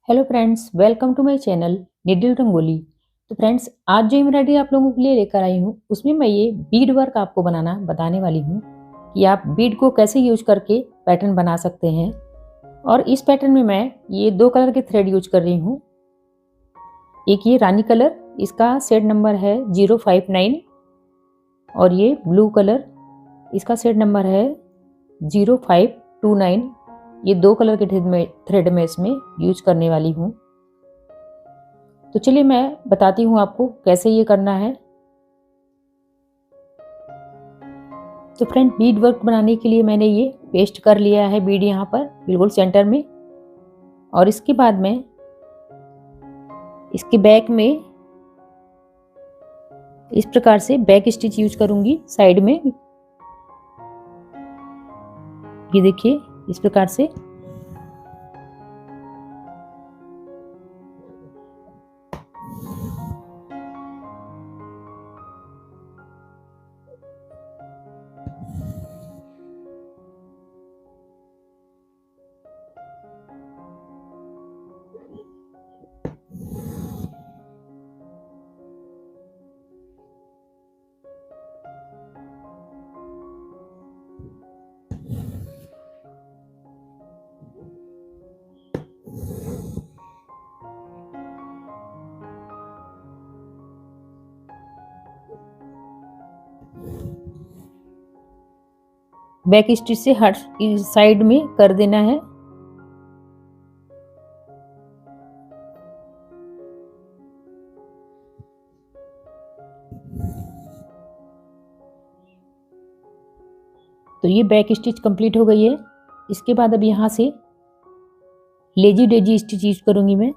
Hello friends, welcome to my channel needle rangoli. तो friends, आज जो एम्ब्रॉयडरी आप लोगों के लिए लेकर आई हूँ उसमें मैं ये बीड वर्क आपको बनाना बताने वाली हूँ कि आप बीड को कैसे यूज करके पैटर्न बना सकते हैं। और इस पैटर्न में मैं ये दो कलर के थ्रेड यूज कर रही हूँ। एक ये रानी कलर, इसका सेट नंबर है 059 और ये ब्लू कलर, इसका सेट नंबर है 0529। ये दो कलर के थ्रेड में इसमें यूज करने वाली हूँ। तो चलिए मैं बताती हूँ आपको कैसे ये करना है। तो फ्रेंड, बीड वर्क बनाने के लिए मैंने ये पेस्ट कर लिया है बीड यहाँ पर बिल्कुल सेंटर में। और इसके बाद में इसके बैक में इस प्रकार से बैक स्टिच यूज करूंगी साइड में। ये देखिए इस प्रकार से। बैक स्टिच से हर साइड में कर देना है। तो ये बैक स्टिच कंप्लीट हो गई है। इसके बाद अब यहाँ से लेजी डेजी स्टिच यूज करूंगी मैं।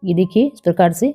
ये देखिए इस प्रकार से।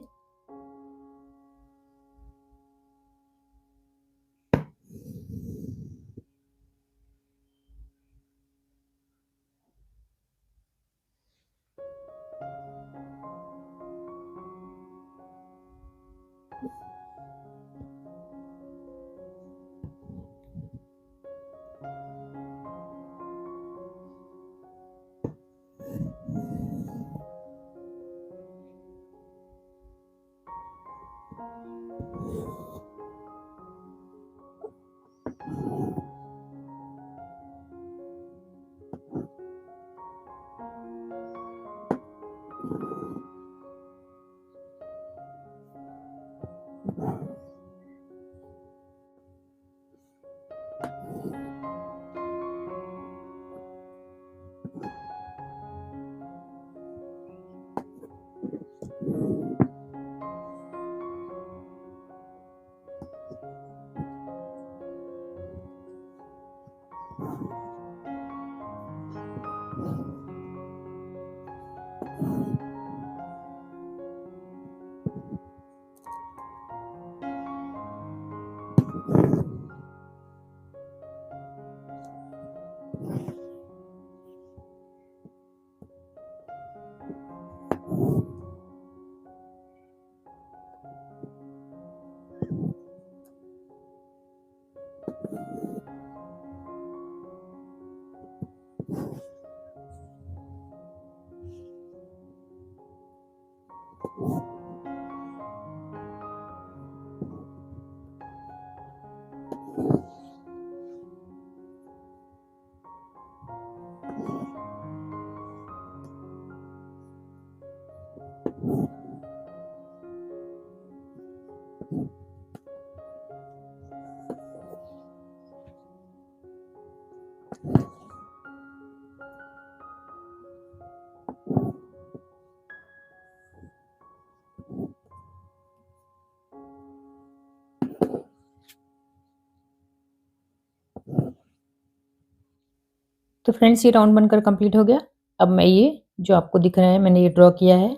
तो फ्रेंड्स, ये राउंड बनकर कंप्लीट हो गया। अब मैं ये जो आपको दिख रहा है मैंने ये ड्रॉ किया है।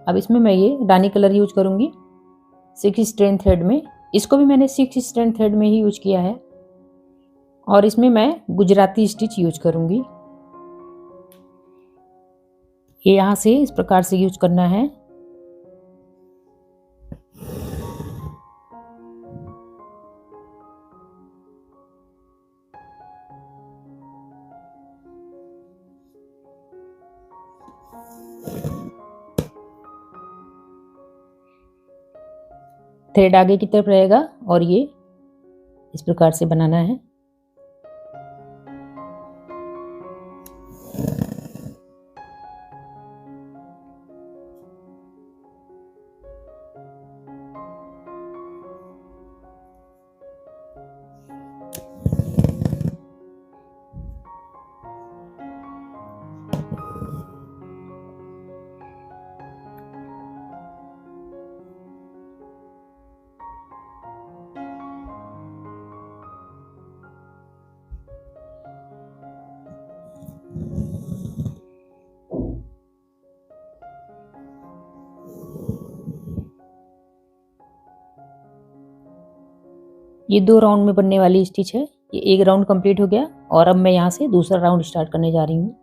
अब इसमें मैं ये रानी कलर यूज करूंगी 6 स्ट्रैंड थ्रेड में। इसको भी मैंने 6 स्ट्रैंड थ्रेड में ही यूज किया है। और इसमें मैं गुजराती स्टिच यूज करूंगी। ये यहाँ से इस प्रकार से यूज करना है। थ्रेड आगे की तरफ रहेगा और ये इस प्रकार से बनाना है। ये 2 राउंड में बनने वाली स्टिच है। ये एक राउंड कंप्लीट हो गया और अब मैं यहाँ से दूसरा राउंड स्टार्ट करने जा रही हूँ।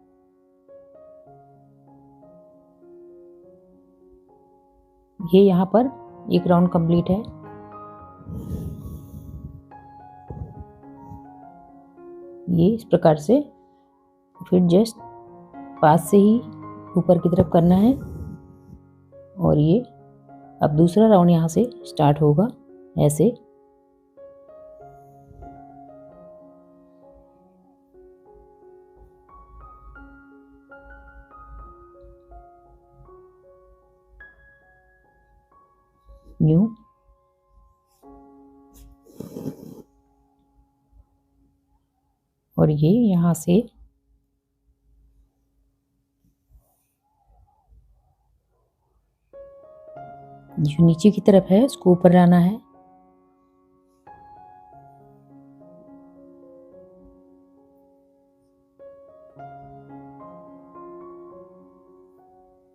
ये यहाँ पर एक राउंड कंप्लीट है। ये इस प्रकार से फिर जस्ट पास से ही ऊपर की तरफ करना है और ये अब दूसरा राउंड यहाँ से स्टार्ट होगा ऐसे। यूं और ये यहाँ से जो नीचे की तरफ है उसको ऊपर लाना है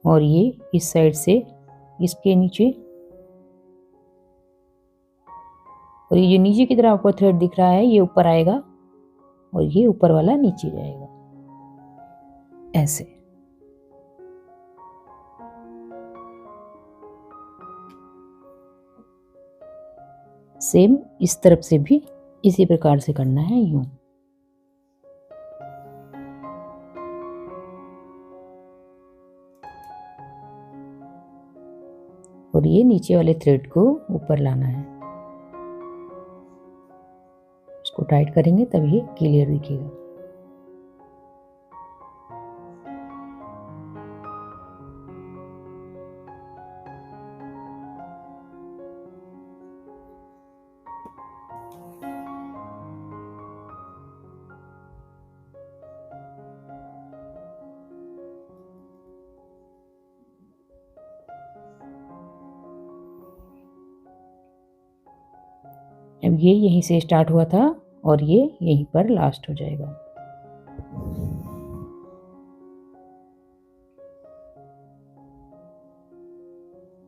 और ये इस साइड से इसके नीचे, और ये जो नीचे की तरफ आपको थ्रेड दिख रहा है ये ऊपर आएगा और ये ऊपर वाला नीचे जाएगा ऐसे। सेम इस तरफ से भी इसी प्रकार से करना है यूं। और ये नीचे वाले थ्रेड को ऊपर लाना है, इसको टाइट करेंगे तब ये क्लियर दिखेगा। अब ये यहीं से स्टार्ट हुआ था और ये यहीं पर लास्ट हो जाएगा।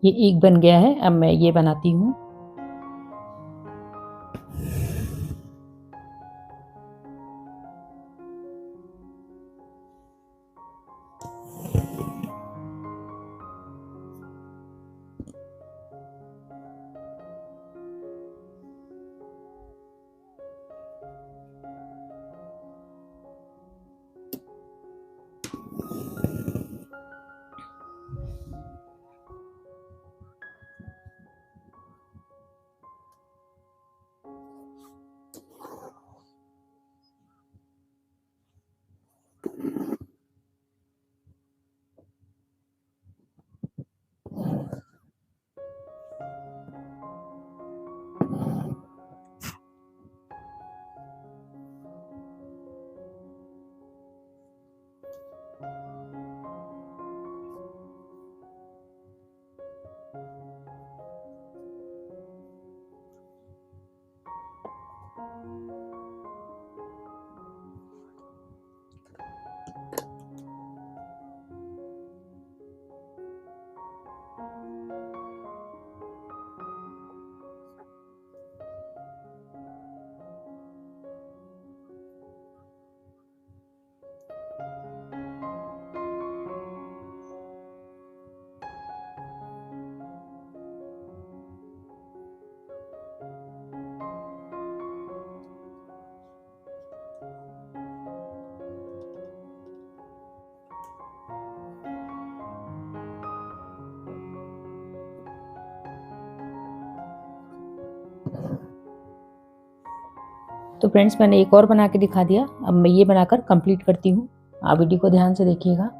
ये एक बन गया है। अब मैं ये बनाती हूँ। तो फ्रेंड्स मैंने एक और बना के दिखा दिया। अब मैं ये बनाकर कंप्लीट करती हूँ। आप वीडियो को ध्यान से देखिएगा।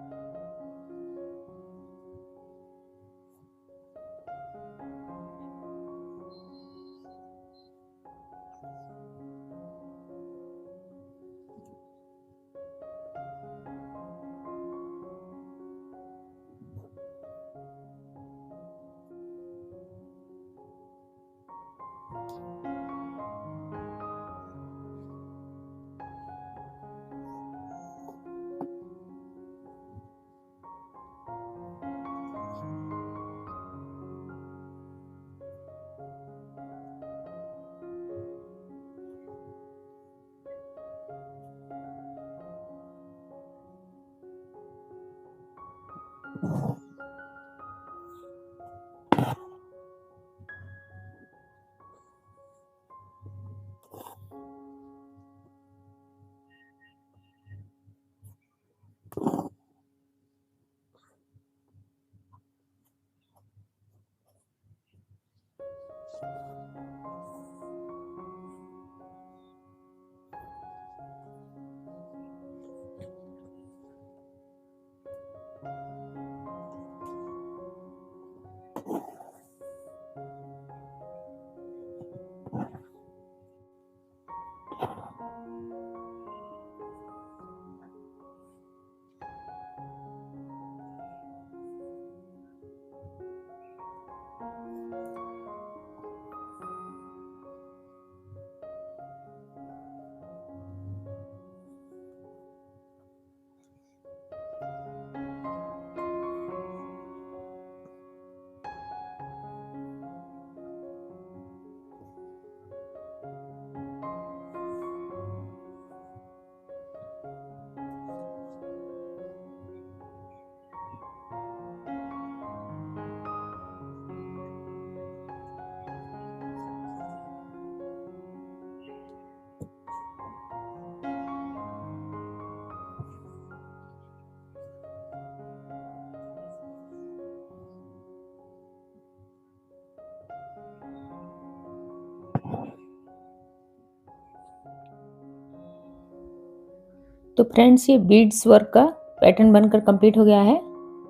तो फ्रेंड्स ये बीड्स वर्क का पैटर्न बनकर कंप्लीट हो गया है।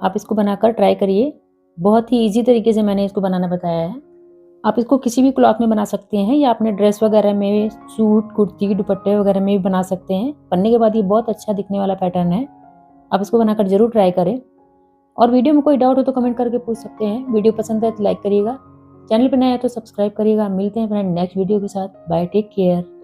आप इसको बनाकर ट्राई करिए। बहुत ही इजी तरीके से मैंने इसको बनाना बताया है। आप इसको किसी भी क्लॉथ में बना सकते हैं या अपने ड्रेस वगैरह में, सूट, कुर्ती, दुपट्टे वगैरह में भी बना सकते हैं। बनने के बाद ये बहुत अच्छा दिखने वाला पैटर्न है। आप इसको बनाकर जरूर ट्राई करें। और वीडियो में कोई डाउट हो तो कमेंट करके पूछ सकते हैं। वीडियो पसंद है तो लाइक करिएगा। चैनल पर नया है तो सब्सक्राइब करिएगा। मिलते हैं फ्रेंड नेक्स्ट वीडियो के साथ। Bye, take care.